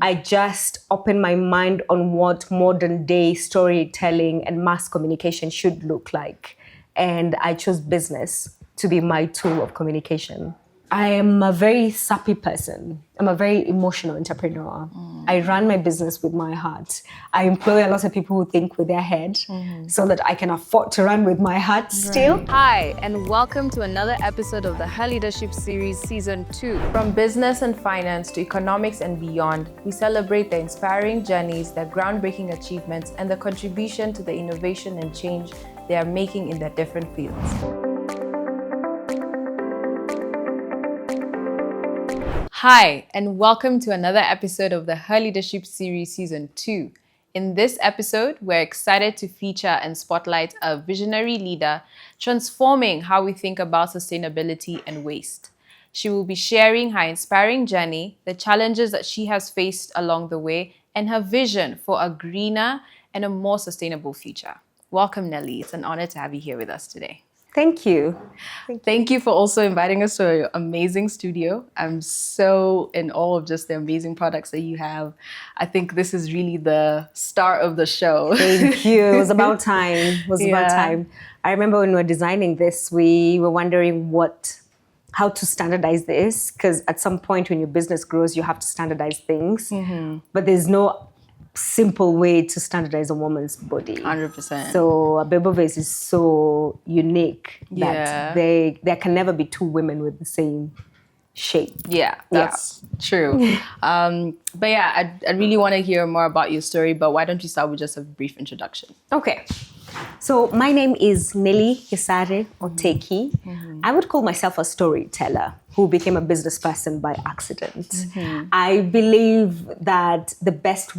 I just opened my mind on what modern day storytelling and mass communication should look like. And I chose business to be my tool of communication. I am a very sappy person. I'm a very emotional entrepreneur. I run my business with my heart. I employ a lot of people who think with their head so that I can afford to run with my heart still. Hi, and welcome to another episode of the Her Leadership Series Season 2. From business and finance to economics and beyond, we celebrate their inspiring journeys, their groundbreaking achievements, and the contribution to the innovation and change they are making in their different fields. Hi, and welcome to another episode of the Her Leadership Series Season 2. In this episode, we're excited to feature and spotlight a visionary leader transforming how we think about sustainability and waste. She will be sharing her inspiring journey, the challenges that she has faced along the way, and her vision for a greener and a more sustainable future. Welcome, Nelly. It's an honor to have you here with us today. Thank you. Thank you for also inviting us to your amazing studio. I'm so in awe of just the amazing products that you have. I think this is really the start of the show. Thank you. It was about time. It was about time. I remember when we were designing this, we were wondering how to standardize this, because at some point when your business grows, you have to standardize things. But there's no simple way to standardize a woman's body. 100%. So a baby vase is so unique that there can never be two women with the same shape. Yeah, that's true. But yeah, I really want to hear more about your story, but why don't you start with just a brief introduction? Okay. So my name is Nelly Gesare or Teki. I would call myself a storyteller who became a business person by accident. I believe that the best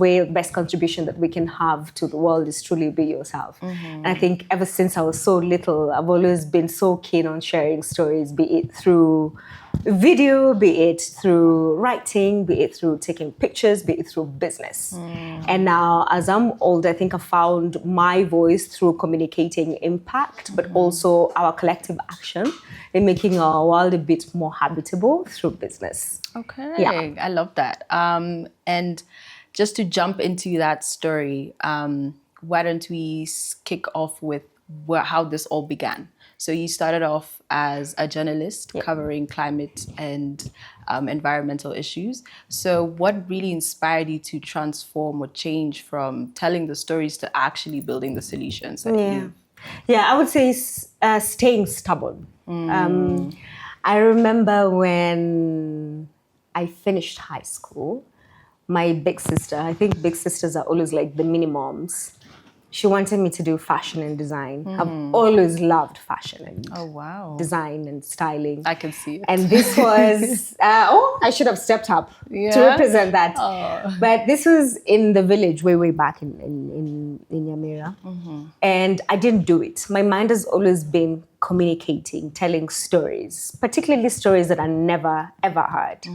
contribution that we can have to the world is truly be yourself. And I think ever since I was so little, I've always been so keen on sharing stories, be it through video, be it through writing, be it through taking pictures, be it through business. And now as I'm older, I think I found my voice through communicating impact, but also our collective action in making our world a bit more habitable through business. Okay, Yeah. I love that. And just to jump into that story, why don't we kick off with how this all began? So you started off as a journalist covering climate and environmental issues. So what really inspired you to transform or change from telling the stories to actually building the solutions? Yeah, I would say staying stubborn. I remember when I finished high school, my big sister, I think big sisters are always like the mini moms. She wanted me to do fashion and design. I've always loved fashion and design and styling. I can see it. And this was, I should have stepped up to represent that. But this was in the village way back in Nyamira. And I didn't do it. My mind has always been communicating, telling stories, particularly stories that I never, ever heard.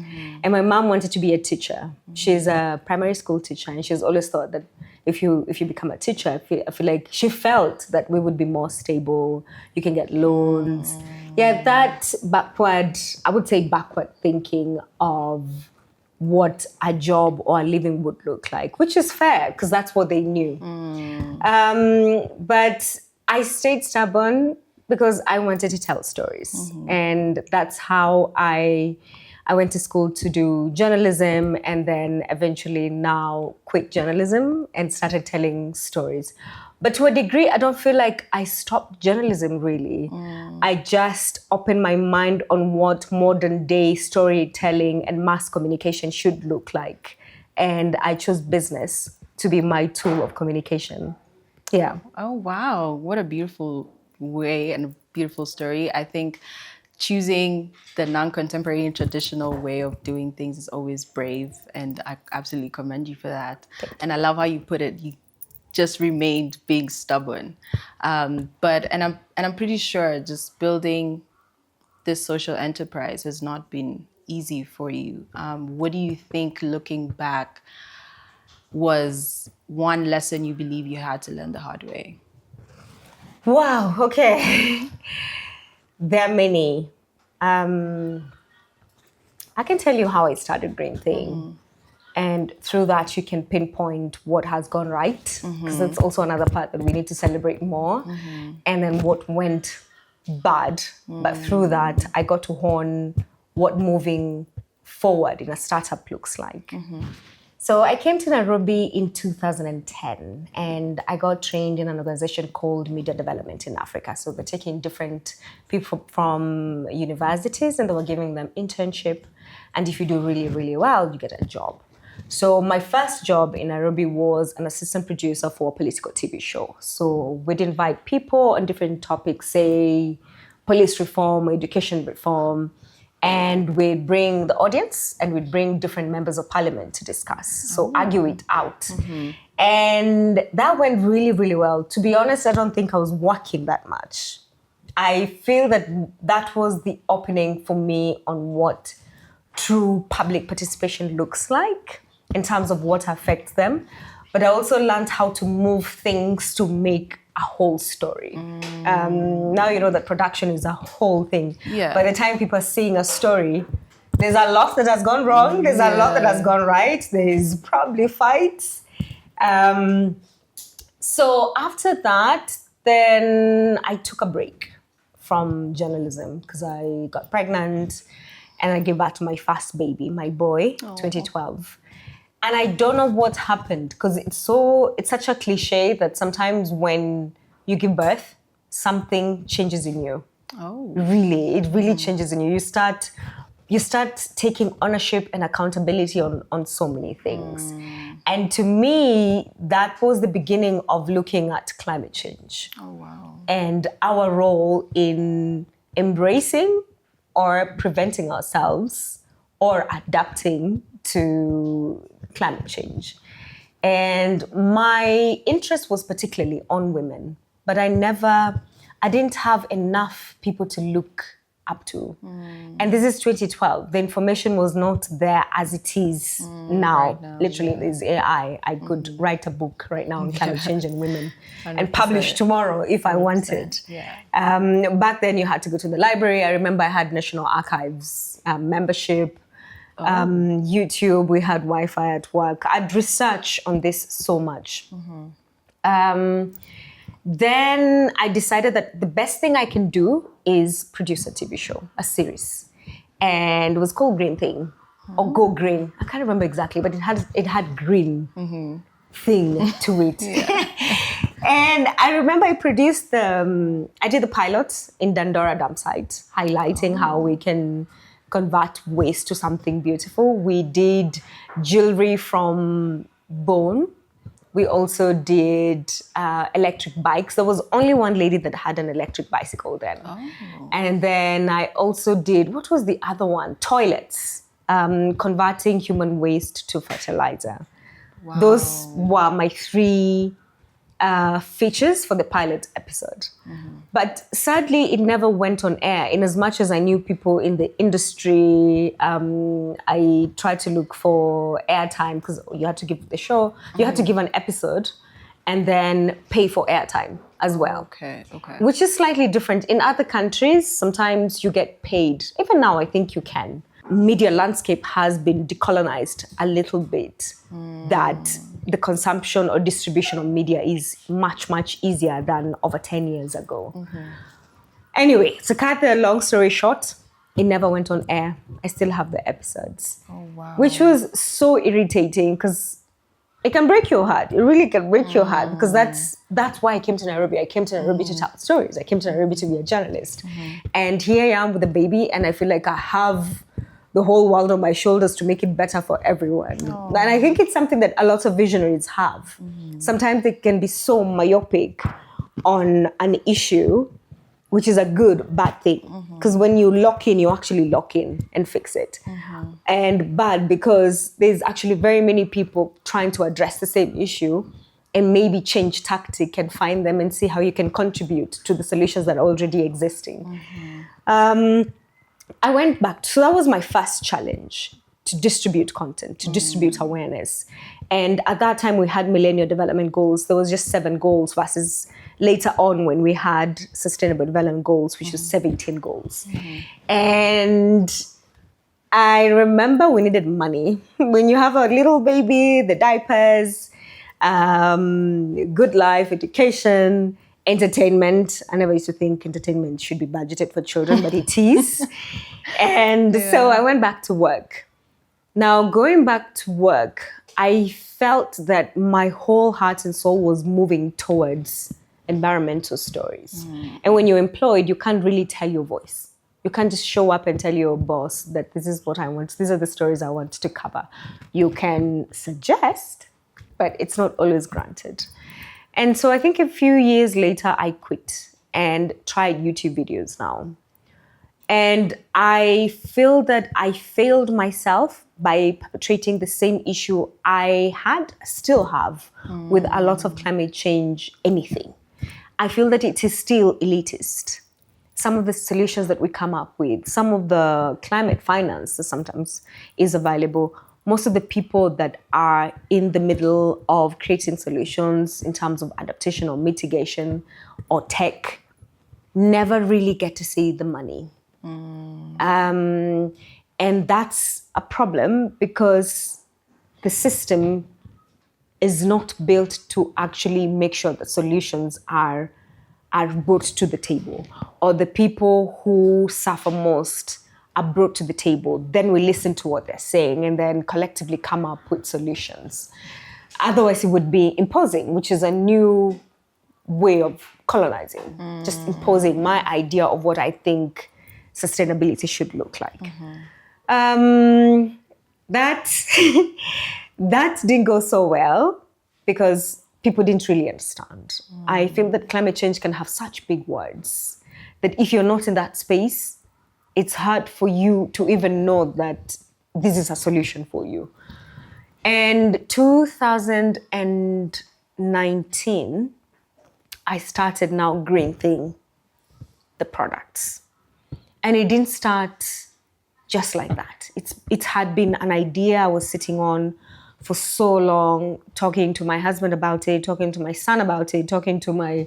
And my mom wanted to be a teacher. She's a primary school teacher, and she's always thought that if you become a teacher, I feel like she felt that we would be more stable. You can get loans. Yeah, that backward thinking of what a job or a living would look like, which is fair because that's what they knew. But I stayed stubborn because I wanted to tell stories. And that's how I went to school to do journalism, and then eventually now quit journalism and started telling stories. But to a degree, I don't feel like I stopped journalism really. I just opened my mind on what modern day storytelling and mass communication should look like. And I chose business to be my tool of communication. Yeah. Oh, wow. What a beautiful way and a beautiful story. I think choosing the non-contemporary and traditional way of doing things is always brave, and I absolutely commend you for that. And I love how you put it. You just remained being stubborn, but I'm pretty sure just building this social enterprise has not been easy for you. What do you think, looking back, was one lesson you believe you had to learn the hard way? Wow. Okay. There are many. I can tell you how I started Green Thing. And through that, you can pinpoint what has gone right, because that's also another part that we need to celebrate more. And then what went bad. But through that, I got to hone what moving forward in a startup looks like. So I came to Nairobi in 2010, and I got trained in an organization called Media Development in Africa. So they're taking different people from universities and they were giving them internship. And if you do really, really well, you get a job. So my first job in Nairobi was an assistant producer for a political TV show. So we'd invite people on different topics, say police reform, education reform, and we'd bring the audience and we'd bring different members of parliament to discuss. So argue it out. And that went really, really well. To be honest, I don't think I was working that much. I feel that that was the opening for me on what true public participation looks like in terms of what affects them. But I also learned how to move things to make a whole story. Now you know that production is a whole thing. Yeah. By the time people are seeing a story, there's a lot that has gone wrong, there's a lot that has gone right, there's probably fights. So after that, then I took a break from journalism because I got pregnant and I gave birth to my first baby, my boy, 2012. And I don't know what happened because it's such a cliche that sometimes when you give birth, something changes in you. Oh. Really, it really changes in you. You start taking ownership and accountability on so many things. And to me, that was the beginning of looking at climate change. Oh, wow. And our role in embracing or preventing ourselves or adapting to climate change. And my interest was particularly on women, but I didn't have enough people to look up to. And this is 2012. The information was not there as it is now. Right now. Literally, there's AI. I could write a book right now on climate change and women and publish tomorrow if I wanted. Yeah. Back then, you had to go to the library. I remember I had National Archives membership. YouTube, we had Wi-Fi at work. I'd research on this so much. Then I decided that the best thing I can do is produce a TV show, a series. And it was called Green Thing or Go Green. I can't remember exactly, but it had green thing to it. And I remember I produced I did the pilot in Dandora Dam site, highlighting how we can convert waste to something beautiful. We did jewelry from bone. We also did electric bikes. There was only one lady that had an electric bicycle then. And then I also did, what was the other one? Toilets, converting human waste to fertilizer. Wow. Those were my three features for the pilot episode. But sadly, it never went on air. In as much as I knew people in the industry, I tried to look for airtime because you had to give the show, you had to give an episode and then pay for airtime as well. Okay. Which is slightly different. In other countries, sometimes you get paid. Even now, I think you can. Media landscape has been decolonized a little bit, that the consumption or distribution of media is much, much easier than over 10 years ago. Anyway, to cut the long story short, it never went on air. I still have the episodes. Oh, wow. Which was so irritating because it can break your heart. It really can break your heart because that's why I came to Nairobi. I came to Nairobi to tell stories. I came to Nairobi to be a journalist. And here I am with a baby and I feel like I have the whole world on my shoulders to make it better for everyone. And I think it's something that a lot of visionaries have. Sometimes they can be so myopic on an issue, which is a good, bad thing. Because when you lock in, you actually lock in and fix it. And bad because there's actually very many people trying to address the same issue and maybe change tactic and find them and see how you can contribute to the solutions that are already existing. I went back. So that was my first challenge, to distribute content, to distribute awareness. And at that time, we had Millennium Development Goals. There was just 7 goals versus later on when we had Sustainable Development Goals, which was 17 goals. And I remember we needed money. When you have a little baby, the diapers, good life, education, entertainment. I never used to think entertainment should be budgeted for children, but it is. And so I went back to work. Now, going back to work, I felt that my whole heart and soul was moving towards environmental stories. And when you're employed, you can't really tell your voice. You can't just show up and tell your boss that this is what I want, these are the stories I want to cover. You can suggest, but it's not always granted. And so I think a few years later, I quit and tried YouTube videos now. And I feel that I failed myself by perpetrating the same issue I still have with a lot of climate change, anything. I feel that it is still elitist. Some of the solutions that we come up with, some of the climate finance that sometimes is available, most of the people that are in the middle of creating solutions in terms of adaptation or mitigation or tech never really get to see the money. And that's a problem because the system is not built to actually make sure that solutions are brought to the table, or the people who suffer most are brought to the table. Then we listen to what they're saying and then collectively come up with solutions. Otherwise, it would be imposing, which is a new way of colonizing, just imposing my idea of what I think sustainability should look like. That didn't go so well because people didn't really understand. I feel that climate change can have such big words that if you're not in that space, it's hard for you to even know that this is a solution for you. And 2019, I started now Green Thing, the products. And it didn't start just like that. It had been an idea I was sitting on for so long, talking to my husband about it, talking to my son about it, talking to my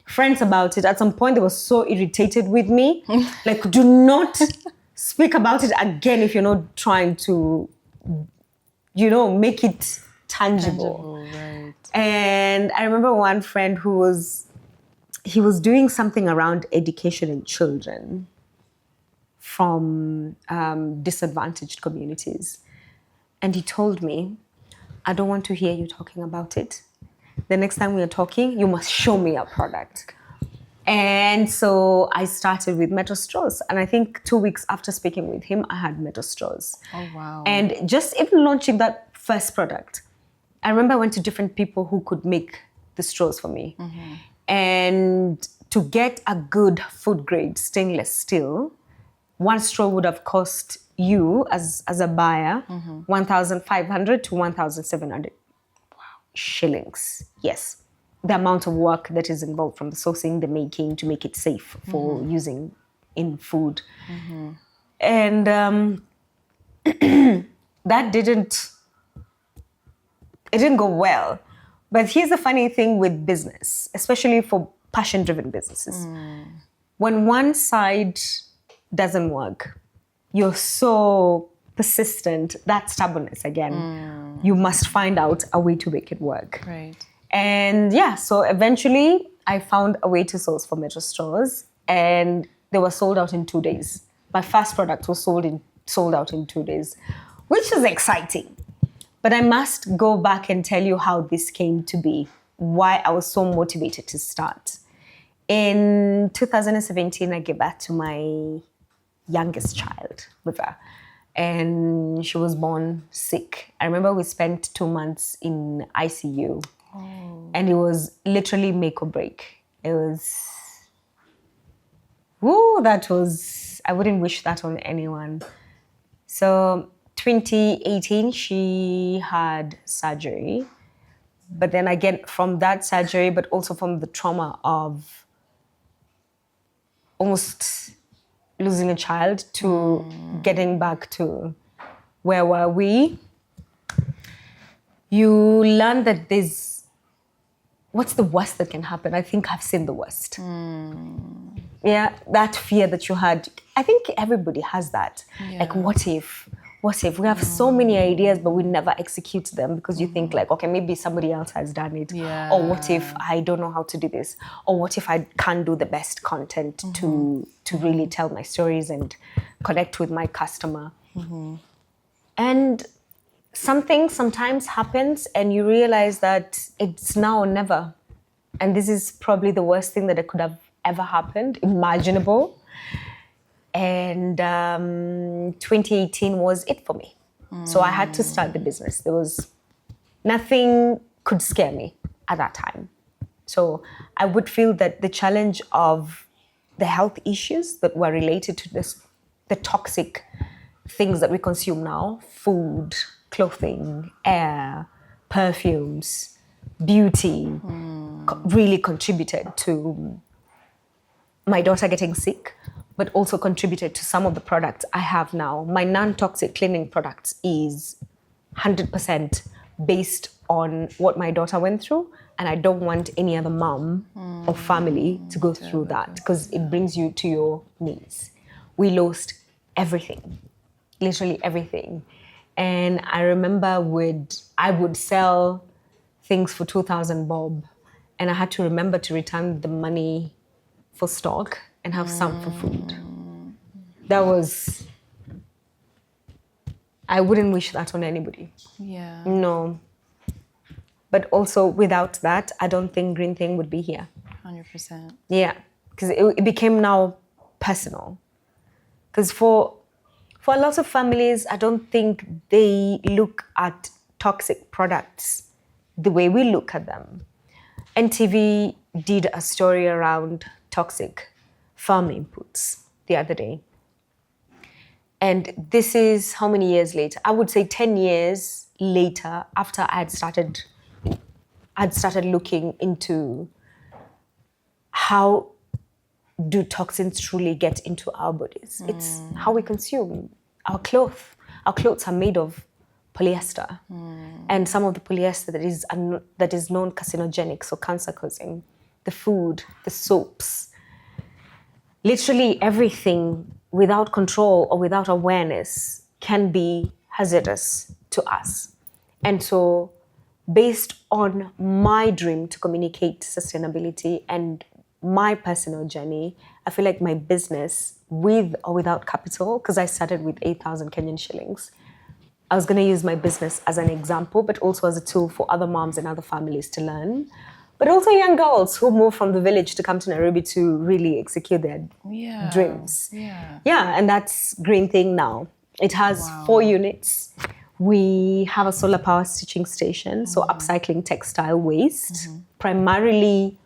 friends about it. At some point, they were so irritated with me. Like, do not speak about it again if you're not trying to, make it tangible. Right. And I remember one friend he was doing something around education in children from disadvantaged communities. And he told me, I don't want to hear you talking about it. The next time we are talking, you must show me a product. And so I started with metal straws. And I think 2 weeks after speaking with him, I had metal straws. Oh, wow. And just even launching that first product, I remember I went to different people who could make the straws for me. And to get a good food grade stainless steel, one straw would have cost you as a buyer 1,500 to 1,700 shillings. Yes. The amount of work that is involved from the sourcing, the making, to make it safe for using in food. And that didn't go well. But here's the funny thing with business, especially for passion-driven businesses. When one side doesn't work, you're so persistent, that stubbornness again. You must find out a way to make it work. Right. And so eventually I found a way to source for metal straws, and they were sold out in 2 days. My first product was sold out in 2 days, which is exciting. But I must go back and tell you how this came to be, why I was so motivated to start. In 2017, I gave birth to my youngest child, River, and she was born sick. I remember we spent 2 months in ICU, and it was literally make or break. It was, I wouldn't wish that on anyone. So 2018, she had surgery. But then again, from that surgery, but also from the trauma of almost losing a child to getting back to where were we, you learn that what's the worst that can happen? I think I've seen the worst. Yeah, that fear that you had. I think everybody has that. Like, what if? What if? We have so many ideas, but we never execute them because you think like, okay, maybe somebody else has done it. Yeah. Or what if I don't know how to do this? Or what if I can't do the best content to really tell my stories and connect with my customer? And something sometimes happens and you realize that it's now or never. And this is probably the worst thing that could have ever happened, imaginable. And 2018 was it for me. So I had to start the business. There was nothing could scare me at that time. So I would feel that the challenge of the health issues that were related to this, the toxic things that we consume now, food, clothing, air, perfumes, beauty, really contributed to my daughter getting sick, but also contributed to some of the products I have now. My non-toxic cleaning products is 100% based on what my daughter went through, and I don't want any other mom or family to go through that because it brings you to your knees. We lost everything, literally everything. And I remember I would sell things for 2,000 bob, and I had to remember to return the money for stock and have some for food. That was, I wouldn't wish that on anybody. Yeah. No. But also without that, I don't think Green Thing would be here. 100%. Yeah, because it became now personal. Because for a lot of families, I don't think they look at toxic products the way we look at them. NTV did a story around toxic farm inputs the other day. And this is how many years later? I would say 10 years later, after I'd started looking into how do toxins truly get into our bodies. It's how we consume our clothes. Our clothes are made of polyester. And some of the polyester that is known carcinogenic, so cancer-causing. The food, the soaps, literally everything without control or without awareness can be hazardous to us. And so based on my dream to communicate sustainability and my personal journey, I feel like my business, with or without capital, because I started with 8,000 Kenyan shillings, I was going to use my business as an example, but also as a tool for other moms and other families to learn. But also young girls who move from the village to come to Nairobi to really execute their dreams. Yeah, and that's Green Thing now. It has 4 units. We have a solar power stitching station, so upcycling textile waste, primarily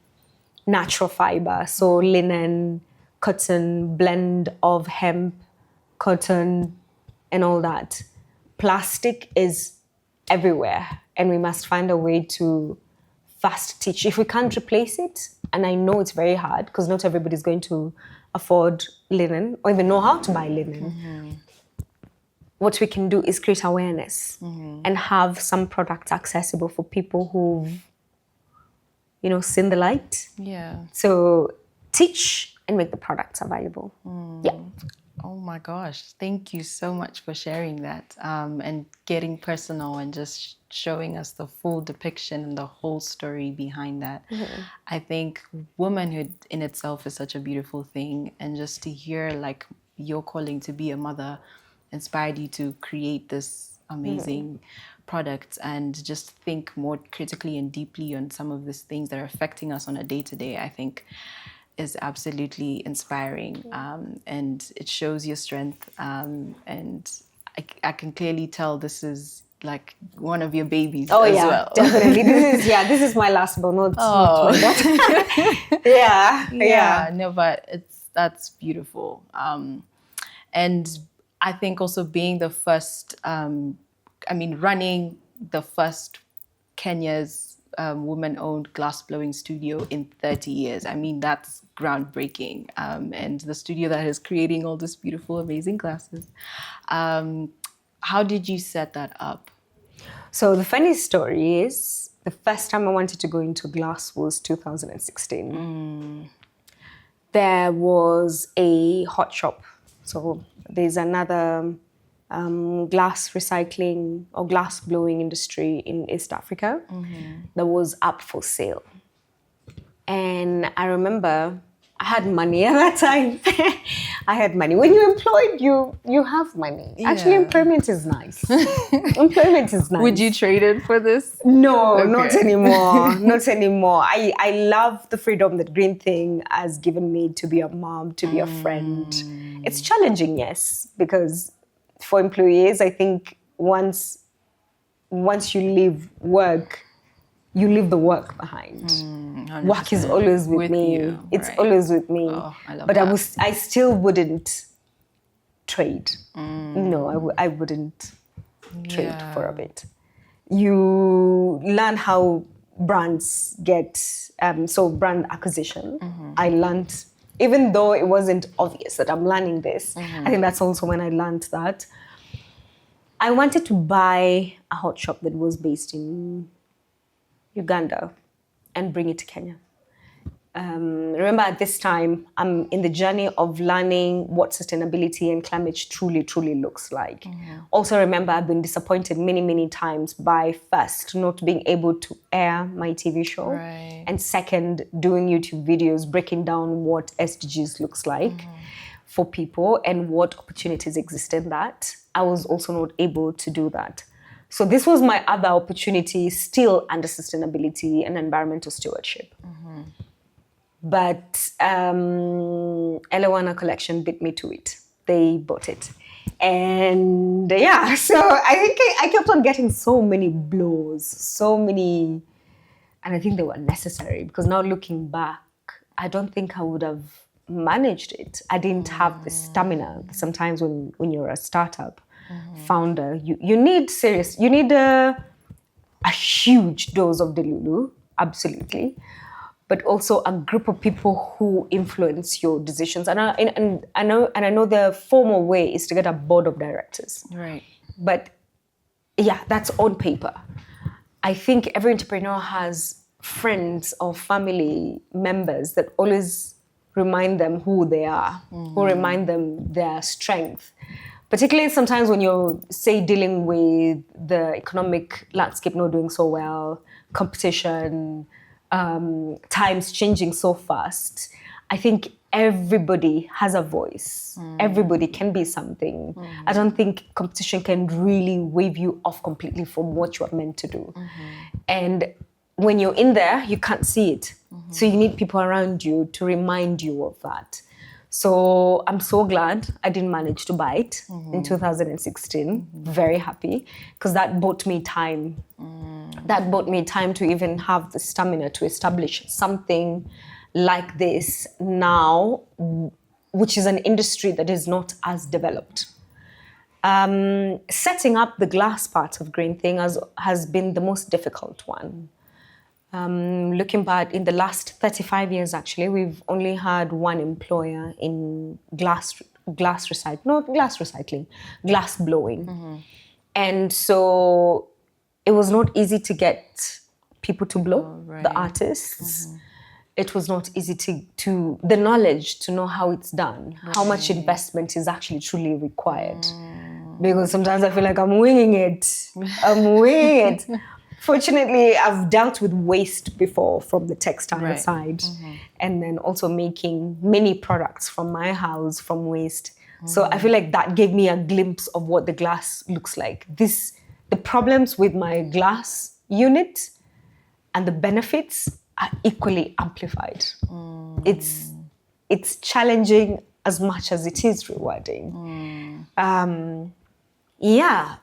natural fiber, so linen, cotton, blend of hemp, cotton, and all that. Plastic is everywhere, and we must find a way to fast teach. If we can't replace it, and I know it's very hard because not everybody's going to afford linen or even know how to buy linen. What we can do is create awareness and have some products accessible for people who've, seen the light. Yeah. So teach and make the products available. Yeah. Oh my gosh, thank you so much for sharing that and getting personal and just showing us the full depiction and the whole story behind that. I think womanhood in itself is such a beautiful thing, and just to hear like your calling to be a mother inspired you to create this amazing product and just think more critically and deeply on some of these things that are affecting us on a day-to-day, I think is absolutely inspiring, and it shows your strength, and I can clearly tell this is like one of your babies as well. Definitely. This is my last born. Not my daughter. Yeah. No, but that's beautiful, and I think also being the first, running the first Kenya's woman-owned glass blowing studio in 30 years. I mean, that's groundbreaking. And the studio that is creating all this beautiful, amazing glasses. How did you set that up? So the funny story is, the first time I wanted to go into glass was 2016. there was a hot shop. So there's another glass recycling or glass blowing industry in East Africa that was up for sale. And I remember I had money at that time. I had money. When you're employed, you have money. Actually, employment is nice. Employment is nice. Would you trade it for this? No, Okay. not anymore. Not anymore. I love the freedom that Green Thing has given me to be a mom, to be a friend. It's challenging, yes, because for employees, I think once you leave work, you leave the work behind. 100%. Work is always with me. You, it's right. always with me. Oh, I love but that. I still wouldn't trade. No, I wouldn't trade for a bit. You learn how brands get, so brand acquisition. I learned, even though it wasn't obvious that I'm learning this, I think that's also when I learned that. I wanted to buy a hot shop that was based in Uganda and bring it to Kenya. Remember, at this time, I'm in the journey of learning what sustainability and climate truly, truly looks like. Also, remember, I've been disappointed many, many times by first, not being able to air my TV show. Right. And second, doing YouTube videos, breaking down what SDGs looks like for people and what opportunities exist in that. I was also not able to do that. So this was my other opportunity, still under sustainability and environmental stewardship. But Elewana Collection beat me to it. They bought it. And so I think I kept on getting so many blows, so many, and I think they were necessary because now looking back, I don't think I would have managed it. I didn't have the stamina. Sometimes when you're a startup founder, you need a huge dose of delulu, absolutely, but also a group of people who influence your decisions. And I know the formal way is to get a board of directors. Right. But yeah, that's on paper. I think every entrepreneur has friends or family members that always remind them who they are, who remind them their strength. Particularly sometimes when you're, say, dealing with the economic landscape not doing so well, competition, times changing so fast. I think everybody has a voice. Everybody can be something. I don't think competition can really wave you off completely from what you are meant to do. And when you're in there, you can't see it. So you need people around you to remind you of that. So I'm so glad I didn't manage to buy it in 2016. Very happy, because that bought me time. That bought me time to even have the stamina to establish something like this now, which is an industry that is not as developed. Setting up the glass part of Green Thing has been the most difficult one. Looking back, in the last 35 years, actually, we've only had one employer in glass blowing. And so it was not easy to get people to blow, the artists. It was not easy to the knowledge to know how it's done, how much investment is actually truly required. Because sometimes I feel like I'm winging it. Fortunately, I've dealt with waste before from the textile side, and then also making many products from my house from waste. So I feel like that gave me a glimpse of what the glass looks like. The problems with my glass unit and the benefits are equally amplified. It's challenging as much as it is rewarding.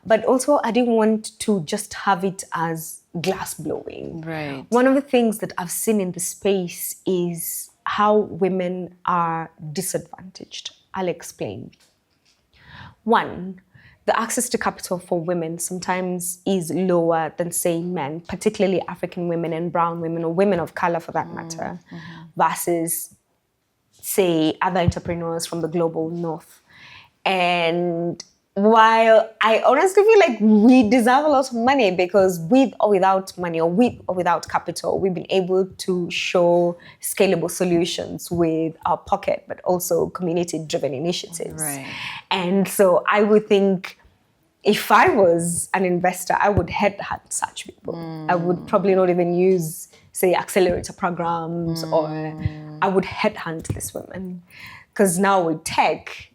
But also I didn't want to just have it as glass blowing. Right. One of the things that I've seen in the space is how women are disadvantaged. I'll explain. One, the access to capital for women sometimes is lower than, say, men, particularly African women and brown women, or women of color for that matter, versus, say, other entrepreneurs from the global north. And while I honestly feel like we deserve a lot of money, because with or without money, or with or without capital, we've been able to show scalable solutions with our pocket, but also community-driven initiatives. Right. And so I would think, if I was an investor, I would headhunt such people. I would probably not even use, say, accelerator programs, or I would headhunt these women. Because now with tech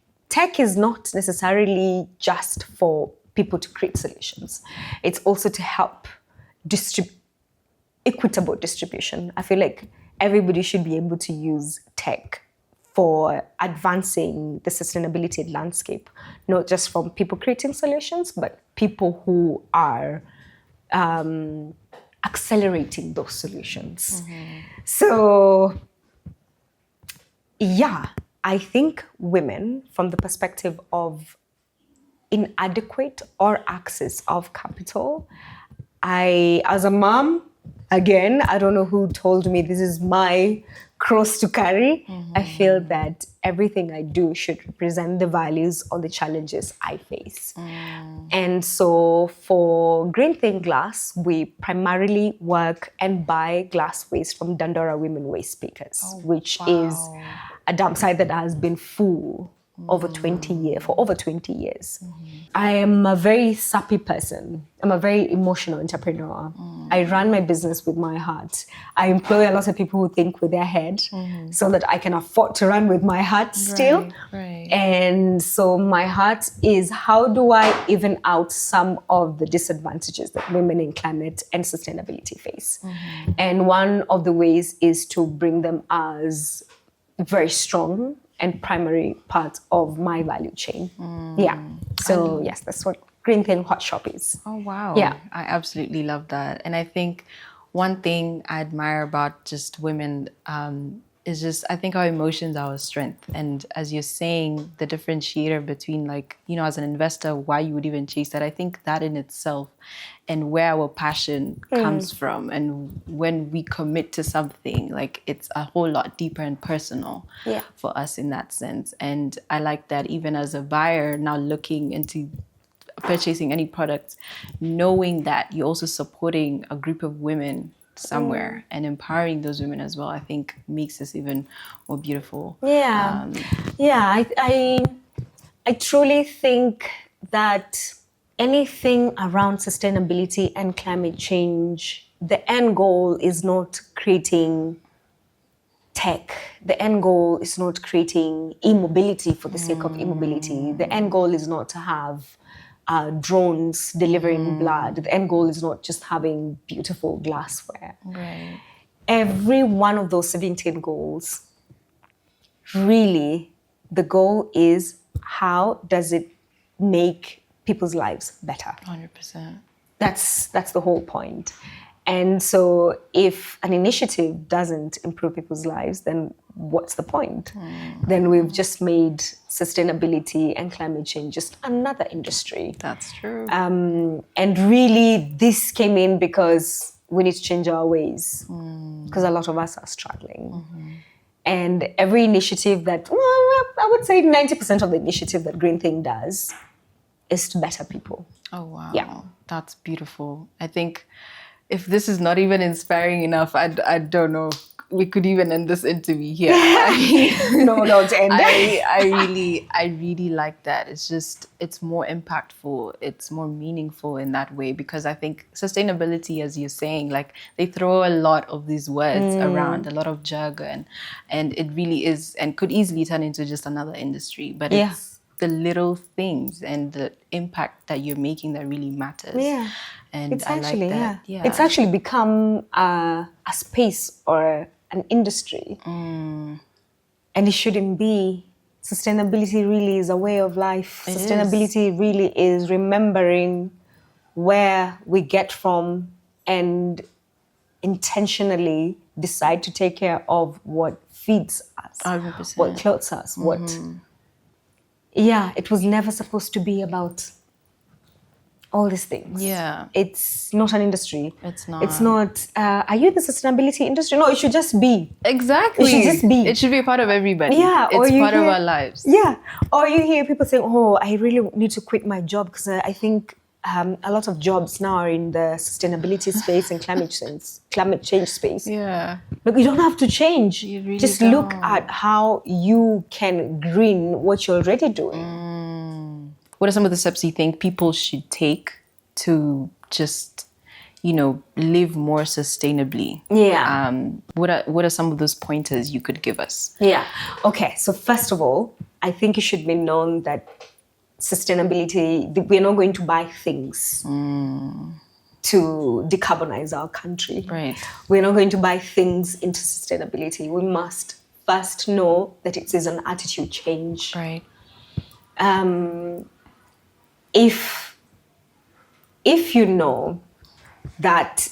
is not necessarily just for people to create solutions. It's also to help equitable distribution. I feel like everybody should be able to use tech for advancing the sustainability landscape, not just from people creating solutions, but people who are accelerating those solutions. So, yeah, I think women, from the perspective of inadequate or access of capital, as a mom, again, I don't know who told me this is my cross to carry. I feel that everything I do should represent the values or the challenges I face. And so for Green Thing Glass, we primarily work and buy glass waste from Dandora Women Waste Pickers, which is a dump site that has been full for over 20 years. I am a very sappy person. I'm a very emotional entrepreneur. I run my business with my heart. I employ a lot of people who think with their head, so that I can afford to run with my heart still. Right. And so my heart is, how do I even out some of the disadvantages that women in climate and sustainability face? And one of the ways is to bring them as very strong and primary part of my value chain. Yeah. So yes, that's what Green Thing Hot Shop is. Oh, wow. Yeah. I absolutely love that. And I think one thing I admire about just women is just, I think our emotions are our strength. And as you're saying, the differentiator between, like, you know, as an investor, why you would even chase that, I think that in itself, and where our passion comes from, and when we commit to something, like, it's a whole lot deeper and personal for us in that sense. And I like that even as a buyer now looking into purchasing any products, knowing that you're also supporting a group of women somewhere and empowering those women as well, I think makes this even more beautiful. I truly think that anything around sustainability and climate change, the end goal is not creating tech. The end goal is not creating e-mobility for the sake of e-mobility. The end goal is not to have drones delivering blood. The end goal is not just having beautiful glassware. Right. Every one of those 17 goals, really, the goal is, how does it make people's lives better? 100%. That's the whole point. And so if an initiative doesn't improve people's lives, then what's the point? Then we've just made sustainability and climate change just another industry. That's true. And really, this came in because we need to change our ways, because a lot of us are struggling. And every initiative that, well, I would say 90% of the initiative that Green Thing does is to better people. Oh, wow. Yeah. That's beautiful. I think if this is not even inspiring enough, I don't know. We could even end this interview here. No, don't end. I really like that. It's just, it's more impactful. It's more meaningful in that way, because I think sustainability, as you're saying, like, they throw a lot of these words around, a lot of jargon, and it really is, and could easily turn into just another industry. But it's the little things and the impact that you're making that really matters. Yeah. And It's I actually, like that. Yeah. It's actually become a space or an industry. And it shouldn't be. Sustainability really is a way of life. Sustainability really is remembering where we get from and intentionally decide to take care of what feeds us, 100%. what clothes us, what... Yeah, it was never supposed to be about all these things. Yeah. It's not an industry. It's not. It's not, are you in the sustainability industry? No, it should just be. Exactly. It should just be. It should be a part of everybody. Yeah. It's part of our lives. Yeah. Or you hear people saying, oh, I really need to quit my job because I think a lot of jobs now are in the sustainability space and climate change space. Yeah. Look, you don't have to change. You really just look at how you can green what you're already doing. What are some of the steps you think people should take to just, live more sustainably? Yeah. What are some of those pointers you could give us? Yeah. Okay. So first of all, I think it should be known that sustainability, we're not going to buy things to decarbonize our country. Right. We're not going to buy things into sustainability. We must first know that it is an attitude change. Right. If you know that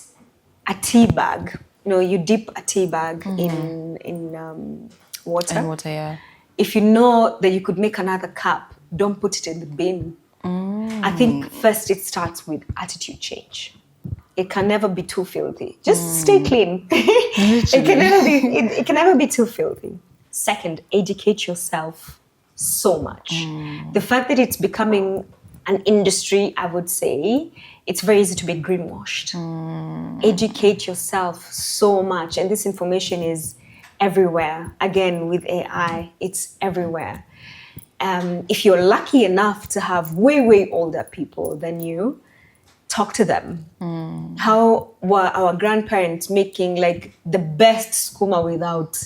a tea bag, you dip a tea bag in water. And water, yeah. If you know that you could make another cup, don't put it in the bin. I think first it starts with attitude change. It can never be too filthy. Just stay clean. It can never be too filthy. Second, educate yourself so much. The fact that it's becoming an industry, I would say, it's very easy to be greenwashed. Educate yourself so much. And this information is everywhere. Again, with AI, it's everywhere. If you're lucky enough to have way, way older people than you, talk to them. How were our grandparents making like the best skuma without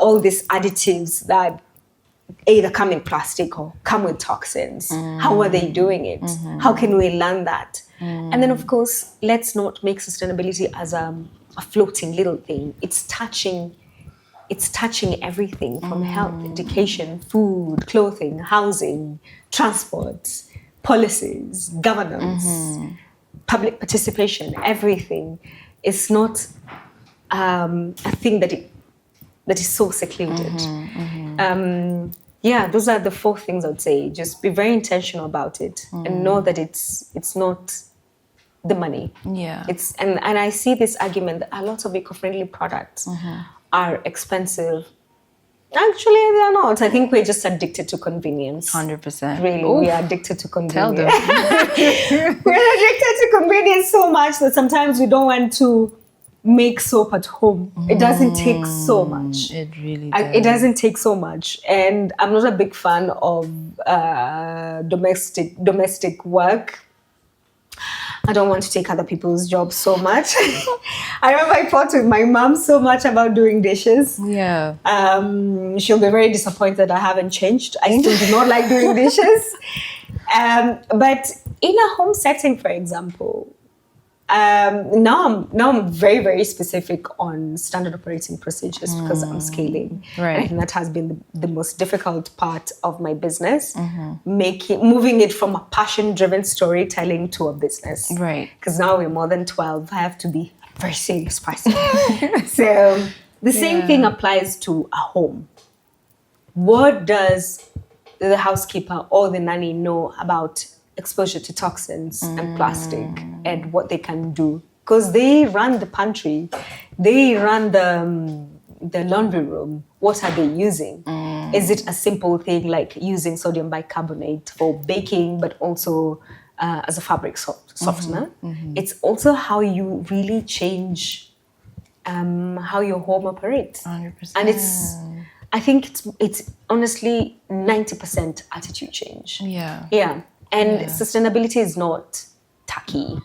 all these additives that either come in plastic or come with toxins? How are they doing it? How can we learn that? And then, of course, let's not make sustainability as a floating little thing. It's touching everything from health, education, food, clothing, housing, transport, policies, governance, public participation, everything. It's not a thing that is so secluded. Those are the 4 things I would say. Just be very intentional about it and know that it's not the money. Yeah. And I see this argument that a lot of eco-friendly products are expensive. Actually, they are not. I think we're just addicted to convenience. 100%. Really, we are addicted to convenience. Tell them. We're addicted to convenience so much that sometimes we don't want to make soap at home. It doesn't take so much. It really does. It doesn't take so much. And I'm not a big fan of domestic work. I don't want to take other people's jobs so much. I remember I fought with my mom so much about doing dishes. Yeah. She'll be very disappointed I haven't changed. I still do not like doing dishes. But in a home setting, for example, now I'm very, very specific on standard operating procedures because I'm scaling. Right. And I think that has been the most difficult part of my business, moving it from a passion-driven storytelling to a business. Right. Because now we're more than 12. I have to be a very serious person. So the same thing applies to a home. What does the housekeeper or the nanny know about exposure to toxins and plastic and what they can do? Because they run the pantry, they run the laundry room. What are they using? Is it a simple thing like using sodium bicarbonate for baking, but also as a fabric softener? It's also how you really change how your home operates. 100%. And I think it's honestly 90% attitude change. Yeah. And sustainability is not tacky.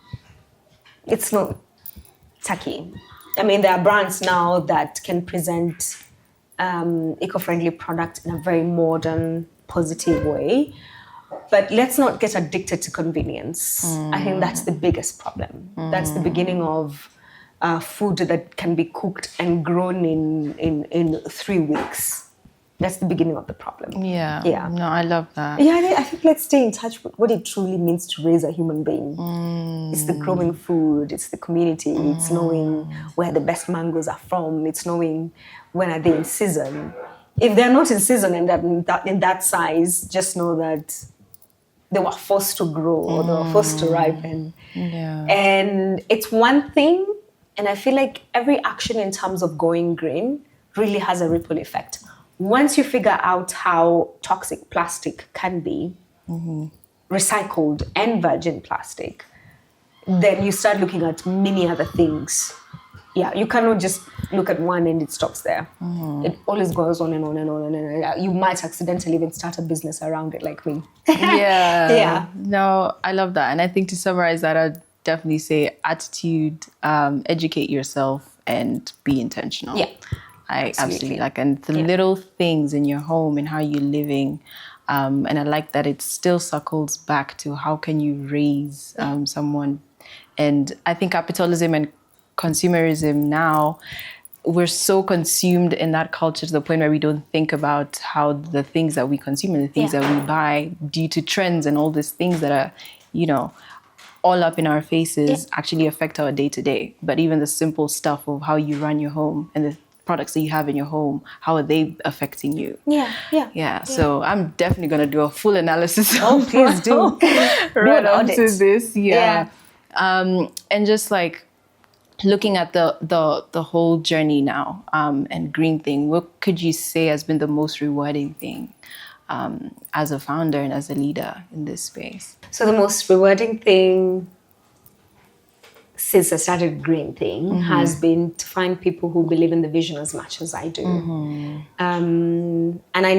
It's not tacky. I mean, there are brands now that can present eco-friendly products in a very modern, positive way. But let's not get addicted to convenience. I think that's the biggest problem. That's the beginning of food that can be cooked and grown in 3 weeks. That's the beginning of the problem. Yeah. Yeah. No, I love that. Yeah, I think let's stay in touch with what it truly means to raise a human being. It's the growing food, it's the community, it's knowing where the best mangoes are from, it's knowing when are they in season. If they're not in season and in that size, just know that they were forced to grow or they were forced to ripen. Yeah. And it's one thing, and I feel like every action in terms of going green really has a ripple effect. Once you figure out how toxic plastic can be, recycled and virgin plastic, then you start looking at many other things. Yeah, you cannot just look at one and it stops there. It always goes on and on and on and on. You might accidentally even start a business around it, like me. Yeah. Yeah. No, I love that. And I think to summarize that, I'd definitely say attitude, educate yourself, and be intentional. Yeah. I absolutely like, and the little things in your home and how you're living. And I like that it still circles back to how can you raise someone. And I think capitalism and consumerism now, we're so consumed in that culture to the point where we don't think about how the things that we consume and the things that we buy due to trends and all these things that are, you know, all up in our faces actually affect our day to day. But even the simple stuff of how you run your home and the products that you have in your home, how are they affecting you? Yeah. So I'm definitely going to do a full analysis. Oh, please do. Right onto this. And just like looking at the whole journey now, and Green Thing, what could you say has been the most rewarding thing as a founder and as a leader in this space? So the most rewarding thing since I started Green Thing has been to find people who believe in the vision as much as I do. And I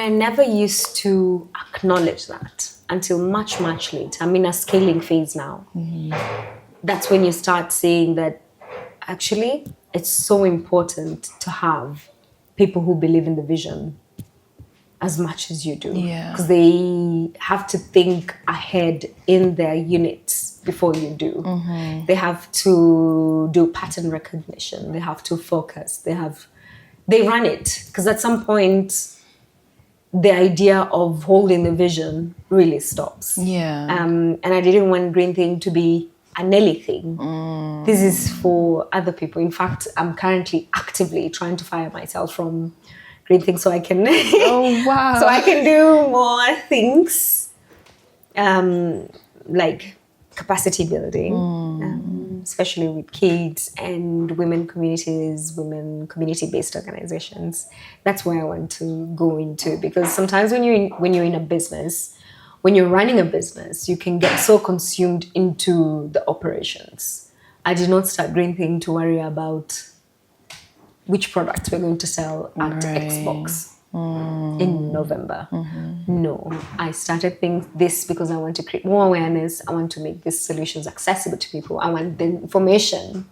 never used to acknowledge that until much, much later. I'm in a scaling phase now. That's when you start seeing that actually it's so important to have people who believe in the vision as much as you do. Because they have to think ahead in their units before you do. They have to do pattern recognition. They have to focus. They run it. Because at some point, the idea of holding the vision really stops. And I didn't want Green Thing to be a Nelly thing. This is for other people. In fact, I'm currently actively trying to fire myself from Green Thing so I can so I can do more things like capacity building, especially with kids and women communities, women community-based organizations. That's where I want to go into, because sometimes when you're in a business, when you're running a business, you can get so consumed into the operations. I did not start Green Thing to worry about which products we're going to sell at Xbox in November. No, I started this because I want to create more awareness. I want to make these solutions accessible to people. I want the information.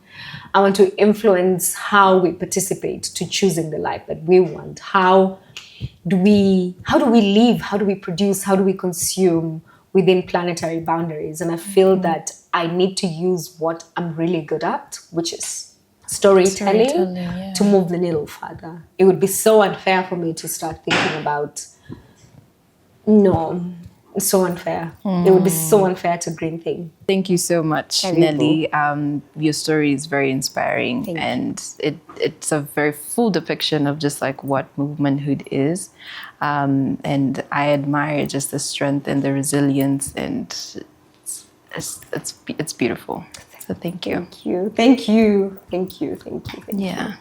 I want to influence how we participate to choosing the life that we want. How do we live? How do we produce? How do we consume within planetary boundaries? And I feel that I need to use what I'm really good at, which is storytelling to move the needle further. It would be so unfair for me to start thinking about, it's so unfair. It would be so unfair to Green Thing. Thank you so much, Nelly. Your story is very inspiring, and it's a very full depiction of just like what movementhood is. And I admire just the strength and the resilience, and it's beautiful. So thank you. Thank you. Yeah.